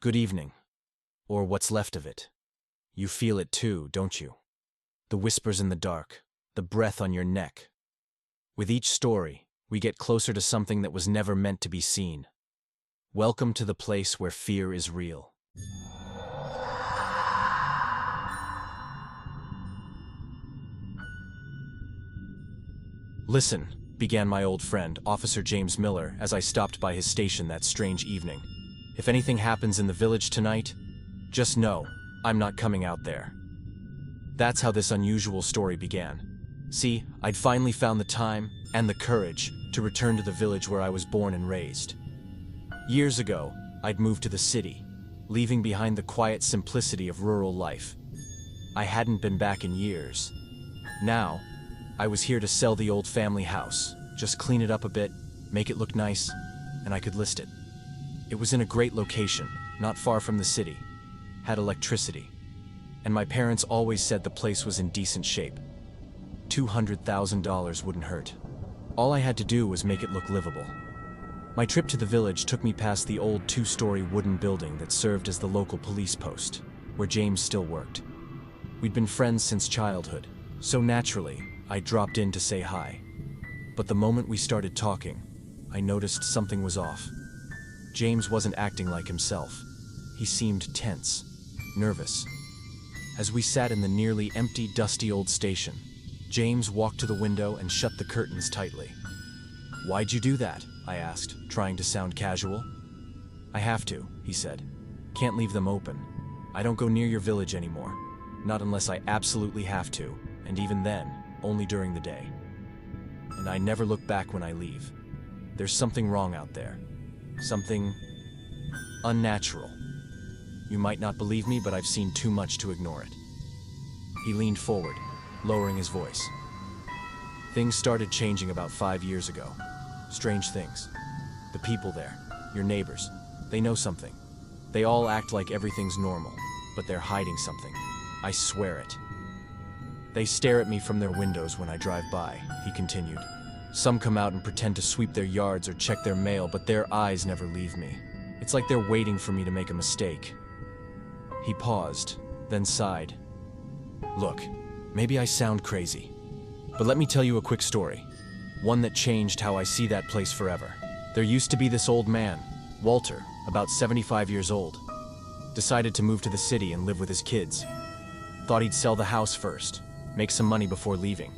Good evening. Or what's left of it. You feel it too, don't you? The whispers in the dark, the breath on your neck. With each story, we get closer to something that was never meant to be seen. Welcome to the place where fear is real. Listen, began my old friend, Officer James Miller, as I stopped by his station that strange evening. If anything happens in the village tonight, just know I'm not coming out there. That's how this unusual story began. See, I'd finally found the time and the courage to return to the village where I was born and raised. Years ago, I'd moved to the city, leaving behind the quiet simplicity of rural life. I hadn't been back in years. Now, I was here to sell the old family house, just clean it up a bit, make it look nice, and I could list it. It was in a great location, not far from the city, had electricity, and my parents always said the place was in decent shape. $200,000 wouldn't hurt. All I had to do was make it look livable. My trip to the village took me past the old two-story wooden building that served as the local police post, where James still worked. We'd been friends since childhood, so naturally, I dropped in to say hi. But the moment we started talking, I noticed something was off. James wasn't acting like himself. He seemed tense, nervous. As we sat in the nearly empty, dusty old station, James walked to the window and shut the curtains tightly. "Why'd you do that?" I asked, trying to sound casual. "I have to," he said. "Can't leave them open. I don't go near your village anymore. Not unless I absolutely have to, and even then, only during the day. And I never look back when I leave. There's something wrong out there. Something unnatural. You might not believe me, but I've seen too much to ignore it." He leaned forward, lowering his voice. "Things started changing about 5 years ago. Strange things. The people there, your neighbors, they know something. They all act like everything's normal, but they're hiding something. I swear it. They stare at me from their windows when I drive by," he continued. "Some come out and pretend to sweep their yards or check their mail, but their eyes never leave me. It's like they're waiting for me to make a mistake." He paused, then sighed. "Look, maybe I sound crazy, but let me tell you a quick story. One that changed how I see that place forever. There used to be this old man, Walter, about 75 years old. Decided to move to the city and live with his kids. Thought he'd sell the house first, make some money before leaving.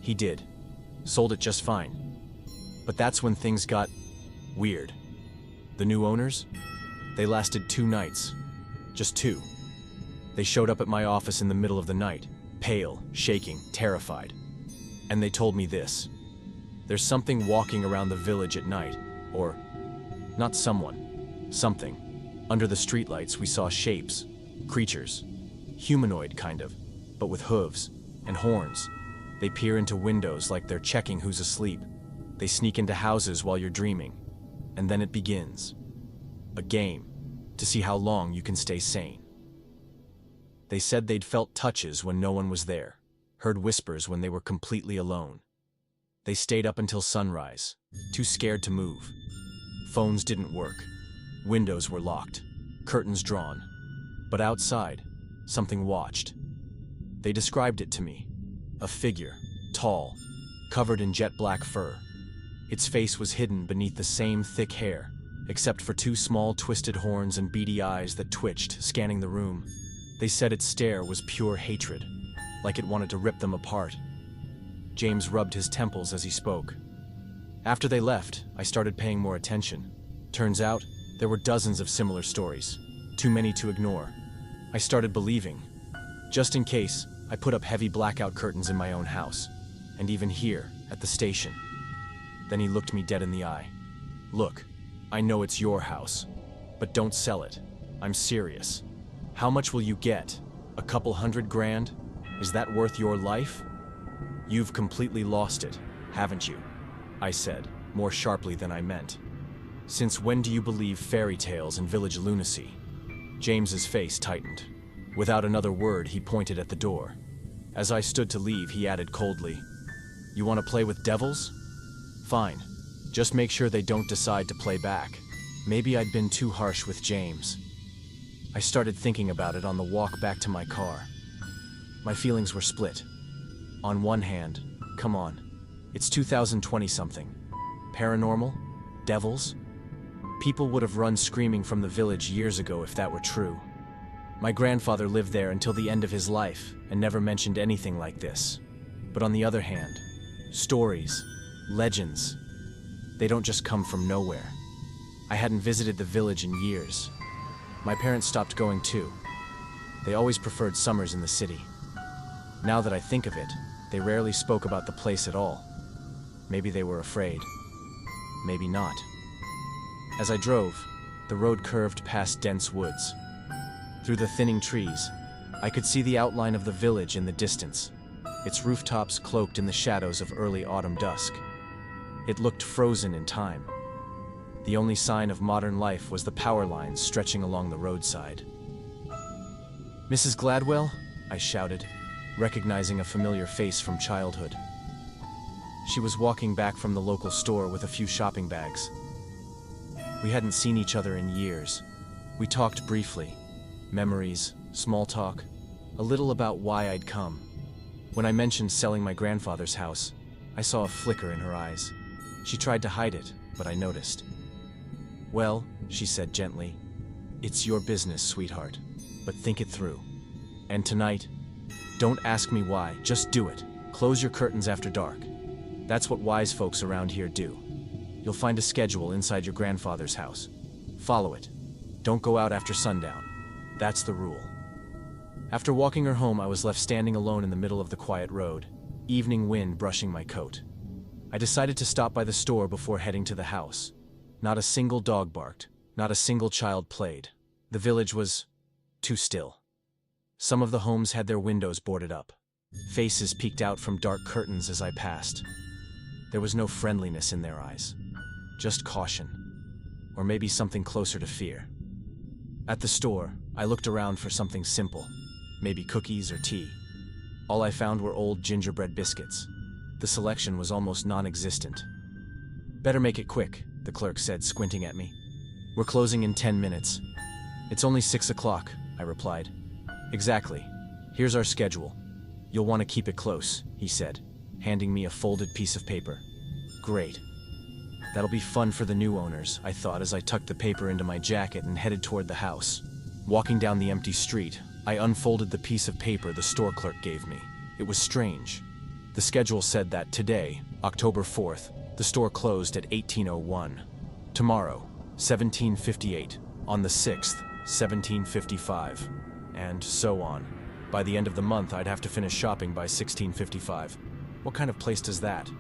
He did. Sold it just fine. But that's when things got weird. The new owners? They lasted 2 nights. Just 2. They showed up at my office in the middle of the night, pale, shaking, terrified. And they told me this: there's something walking around the village at night, or not someone, something. Under the streetlights we saw shapes, creatures, humanoid kind of, but with hooves and horns. They peer into windows like they're checking who's asleep. They sneak into houses while you're dreaming. And then it begins. A game, to see how long you can stay sane. They said they'd felt touches when no one was there, heard whispers when they were completely alone. They stayed up until sunrise, too scared to move. Phones didn't work. Windows were locked, curtains drawn. But outside, something watched. They described it to me. A figure, tall, covered in jet black fur. Its face was hidden beneath the same thick hair, except for 2 small twisted horns and beady eyes that twitched, scanning the room. They said its stare was pure hatred, like it wanted to rip them apart. James rubbed his temples as he spoke. After they left, I started paying more attention. Turns out, there were dozens of similar stories, too many to ignore. I started believing. Just in case, I put up heavy blackout curtains in my own house, and even here, at the station. Then he looked me dead in the eye. "Look, I know it's your house, but don't sell it. I'm serious. How much will you get? A couple $100,000? Is that worth your life? You've completely lost it, haven't you?" I said, more sharply than I meant. "Since when do you believe fairy tales and village lunacy?" James's face tightened. Without another word, he pointed at the door. As I stood to leave, he added coldly, "You want to play with devils? Fine. Just make sure they don't decide to play back." Maybe I'd been too harsh with James. I started thinking about it on the walk back to my car. My feelings were split. On one hand, come on, it's 2020-something. Paranormal? Devils? People would have run screaming from the village years ago if that were true. My grandfather lived there until the end of his life and never mentioned anything like this. But on the other hand, stories, legends, they don't just come from nowhere. I hadn't visited the village in years. My parents stopped going too. They always preferred summers in the city. Now that I think of it, they rarely spoke about the place at all. Maybe they were afraid. Maybe not. As I drove, the road curved past dense woods. Through the thinning trees, I could see the outline of the village in the distance, its rooftops cloaked in the shadows of early autumn dusk. It looked frozen in time. The only sign of modern life was the power lines stretching along the roadside. "Mrs. Gladwell?" I shouted, recognizing a familiar face from childhood. She was walking back from the local store with a few shopping bags. We hadn't seen each other in years. We talked briefly. Memories, small talk, a little about why I'd come. When I mentioned selling my grandfather's house, I saw a flicker in her eyes. She tried to hide it, but I noticed. "Well," she said gently, "it's your business, sweetheart, but think it through. And tonight, don't ask me why, just do it. Close your curtains after dark. That's what wise folks around here do. You'll find a schedule inside your grandfather's house. Follow it. Don't go out after sundown. That's the rule." After walking her home, I was left standing alone in the middle of the quiet road, evening wind brushing my coat. I decided to stop by the store before heading to the house. Not a single dog barked, not a single child played. The village was too still. Some of the homes had their windows boarded up. Faces peeked out from dark curtains as I passed. There was no friendliness in their eyes, just caution, or maybe something closer to fear. At the store, I looked around for something simple, maybe cookies or tea. All I found were old gingerbread biscuits. The selection was almost non-existent. "Better make it quick," the clerk said, squinting at me. "We're closing in 10 minutes. "It's only 6 o'clock, I replied. "Exactly. Here's our schedule. You'll want to keep it close," he said, handing me a folded piece of paper. Great. That'll be fun for the new owners, I thought as I tucked the paper into my jacket and headed toward the house. Walking down the empty street, I unfolded the piece of paper the store clerk gave me. It was strange. The schedule said that today, October 4th, the store closed at 18:01. Tomorrow, 17:58. On the 6th, 17:55. And so on. By the end of the month, I'd have to finish shopping by 16:55. What kind of place does that?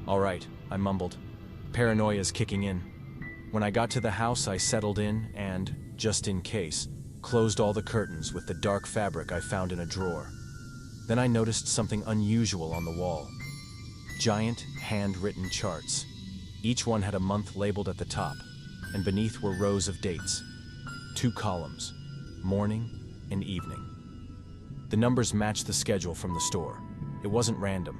All right, I mumbled. Paranoia's kicking in. When I got to the house, I settled in and, just in case, closed all the curtains with the dark fabric I found in a drawer. Then I noticed something unusual on the wall. Giant, handwritten charts. Each one had a month labeled at the top, and beneath were rows of dates. 2 columns, morning and evening. The numbers matched the schedule from the store. It wasn't random.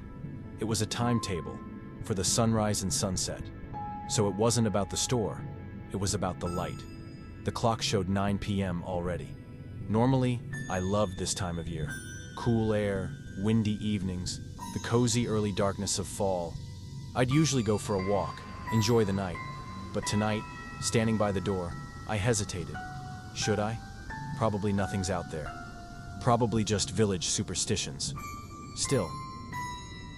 It was a timetable for the sunrise and sunset. So it wasn't about the store, it was about the light. The clock showed 9 p.m. already. Normally, I loved this time of year. Cool air, windy evenings, the cozy early darkness of fall. I'd usually go for a walk, enjoy the night. But tonight, standing by the door, I hesitated. Should I? Probably nothing's out there. Probably just village superstitions. Still,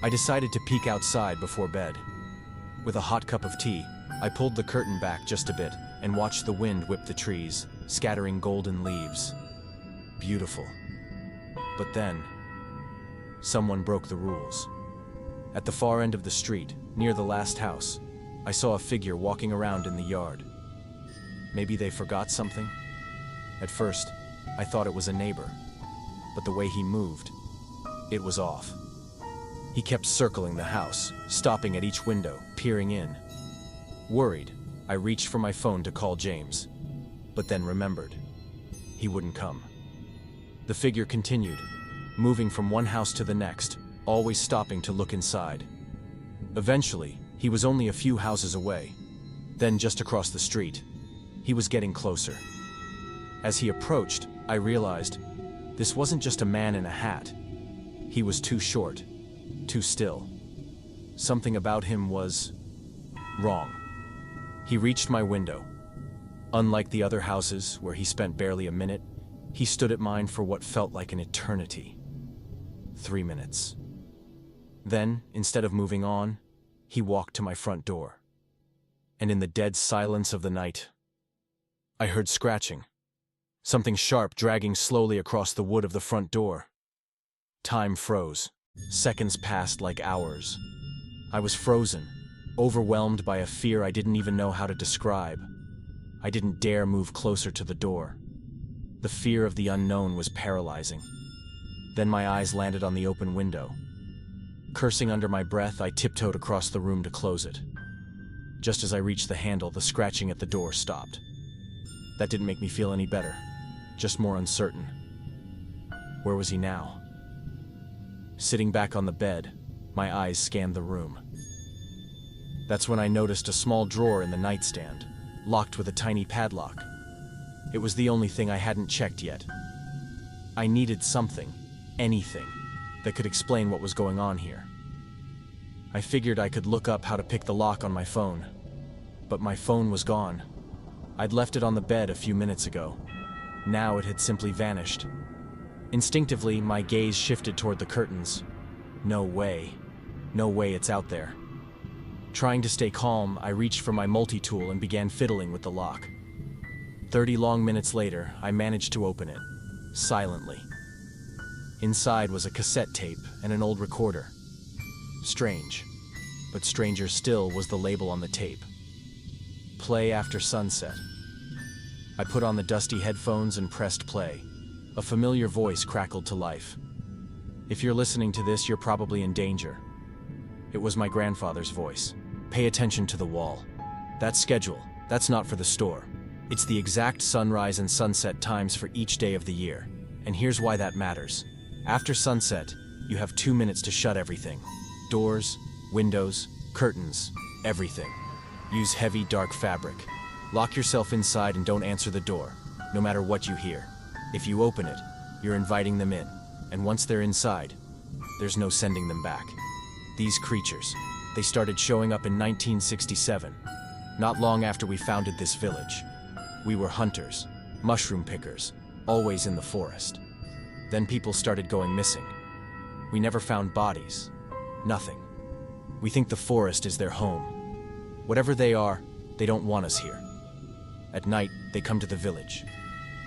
I decided to peek outside before bed. With a hot cup of tea, I pulled the curtain back just a bit and watched the wind whip the trees, scattering golden leaves. Beautiful. But then, someone broke the rules. At the far end of the street, near the last house, I saw a figure walking around in the yard. Maybe they forgot something? At first, I thought it was a neighbor, but the way he moved, it was off. He kept circling the house, stopping at each window, peering in. Worried, I reached for my phone to call James, but then remembered. He wouldn't come. The figure continued, moving from one house to the next, always stopping to look inside. Eventually, he was only a few houses away. Then just across the street, he was getting closer. As he approached, I realized this wasn't just a man in a hat. He was too short, too still. Something about him was wrong. He reached my window. Unlike the other houses, where he spent barely a minute, he stood at mine for what felt like an eternity. 3 minutes. Then, instead of moving on, he walked to my front door. And in the dead silence of the night, I heard scratching. Something sharp dragging slowly across the wood of the front door. Time froze. Seconds passed like hours. I was frozen, overwhelmed by a fear I didn't even know how to describe. I didn't dare move closer to the door. The fear of the unknown was paralyzing. Then my eyes landed on the open window. Cursing under my breath, I tiptoed across the room to close it. Just as I reached the handle, the scratching at the door stopped. That didn't make me feel any better, just more uncertain. Where was he now? Sitting back on the bed, my eyes scanned the room. That's when I noticed a small drawer in the nightstand, locked with a tiny padlock. It was the only thing I hadn't checked yet. I needed something, anything, that could explain what was going on here. I figured I could look up how to pick the lock on my phone, but my phone was gone. I'd left it on the bed a few minutes ago. Now it had simply vanished. Instinctively, my gaze shifted toward the curtains. No way. No way it's out there. Trying to stay calm, I reached for my multi-tool and began fiddling with the lock. 30 long minutes later, I managed to open it, silently. Inside was a cassette tape and an old recorder. Strange, but stranger still was the label on the tape. Play after sunset. I put on the dusty headphones and pressed play. A familiar voice crackled to life. If you're listening to this, you're probably in danger. It was my grandfather's voice. Pay attention to the wall. That schedule, that's not for the store. It's the exact sunrise and sunset times for each day of the year. And here's why that matters. After sunset, you have 2 minutes to shut everything. Doors, windows, curtains, everything. Use heavy, dark fabric. Lock yourself inside and don't answer the door, no matter what you hear. If you open it, you're inviting them in. And once they're inside, there's no sending them back. These creatures, they started showing up in 1967, not long after we founded this village. We were hunters, mushroom pickers, always in the forest. Then people started going missing. We never found bodies. Nothing. We think the forest is their home. Whatever they are, they don't want us here. At night, they come to the village.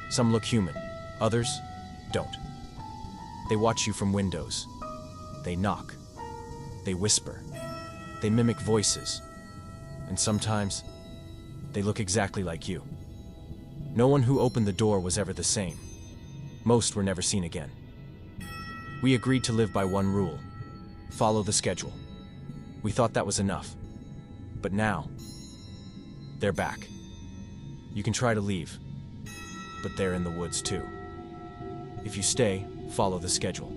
Some look human, others don't. They watch you from windows. They knock. They whisper. They mimic voices. And sometimes, they look exactly like you. No one who opened the door was ever the same. Most were never seen again. We agreed to live by one rule: follow the schedule. We thought that was enough. But now, they're back. You can try to leave, but they're in the woods too. If you stay, follow the schedule.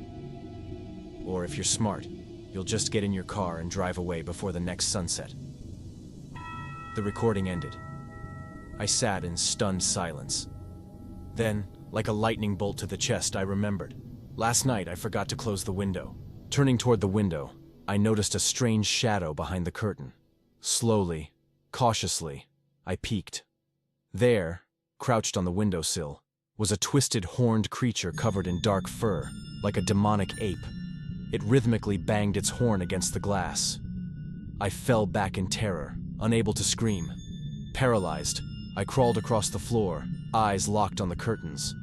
Or if you're smart, you'll just get in your car and drive away before the next sunset. The recording ended. I sat in stunned silence. Then, like a lightning bolt to the chest, I remembered. Last night, I forgot to close the window. Turning toward the window, I noticed a strange shadow behind the curtain. Slowly, cautiously, I peeked. There, crouched on the windowsill, was a twisted horned creature covered in dark fur, like a demonic ape. It rhythmically banged its horn against the glass. I fell back in terror, unable to scream. Paralyzed, I crawled across the floor, eyes locked on the curtains.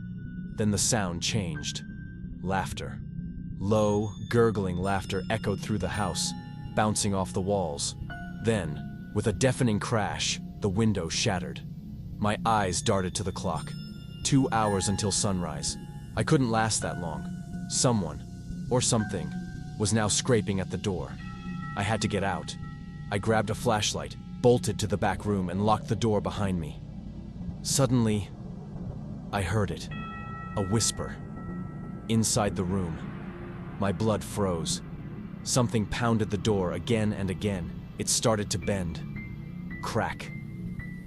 Then the sound changed. Laughter. Low, gurgling laughter echoed through the house, bouncing off the walls. Then, with a deafening crash, the window shattered. My eyes darted to the clock. 2 hours until sunrise. I couldn't last that long. Someone, or something, was now scraping at the door. I had to get out. I grabbed a flashlight, bolted to the back room, and locked the door behind me. Suddenly, I heard it. A whisper. Inside the room. My blood froze. Something pounded the door again and again. It started to bend. Crack.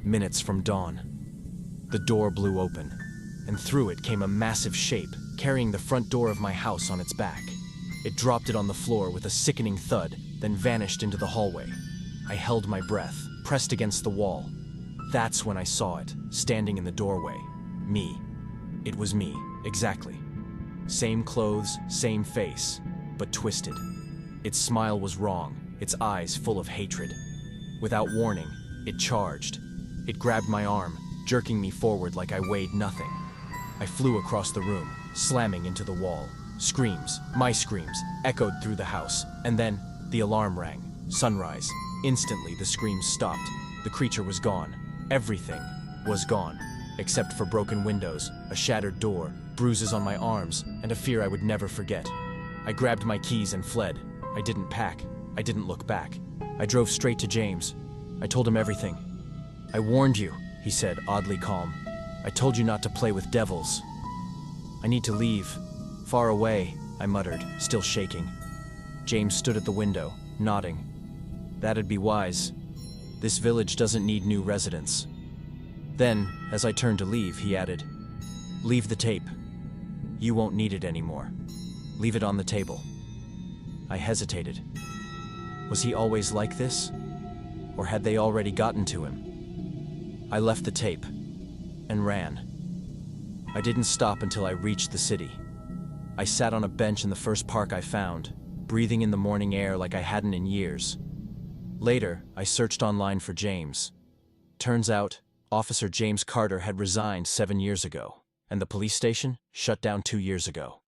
Minutes from dawn. The door blew open, and through it came a massive shape, carrying the front door of my house on its back. It dropped it on the floor with a sickening thud, then vanished into the hallway. I held my breath, pressed against the wall. That's when I saw it, standing in the doorway. Me. It was me, exactly. Same clothes, same face, but twisted. Its smile was wrong, its eyes full of hatred. Without warning, it charged. It grabbed my arm, jerking me forward like I weighed nothing. I flew across the room, slamming into the wall. Screams, my screams, echoed through the house, and then the alarm rang. Sunrise. Instantly, the screams stopped. The creature was gone. Everything was gone, except for broken windows, a shattered door, bruises on my arms, and a fear I would never forget. I grabbed my keys and fled. I didn't pack. I didn't look back. I drove straight to James. I told him everything. "I warned you," he said, oddly calm. "I told you not to play with devils." "I need to leave. Far away," I muttered, still shaking. James stood at the window, nodding. "That'd be wise. This village doesn't need new residents." Then, as I turned to leave, he added, "Leave the tape. You won't need it anymore. Leave it on the table." I hesitated. Was he always like this? Or had they already gotten to him? I left the tape and ran. I didn't stop until I reached the city. I sat on a bench in the first park I found, breathing in the morning air like I hadn't in years. Later, I searched online for James. Turns out, Officer James Carter had resigned 7 years ago, and the police station shut down 2 years ago.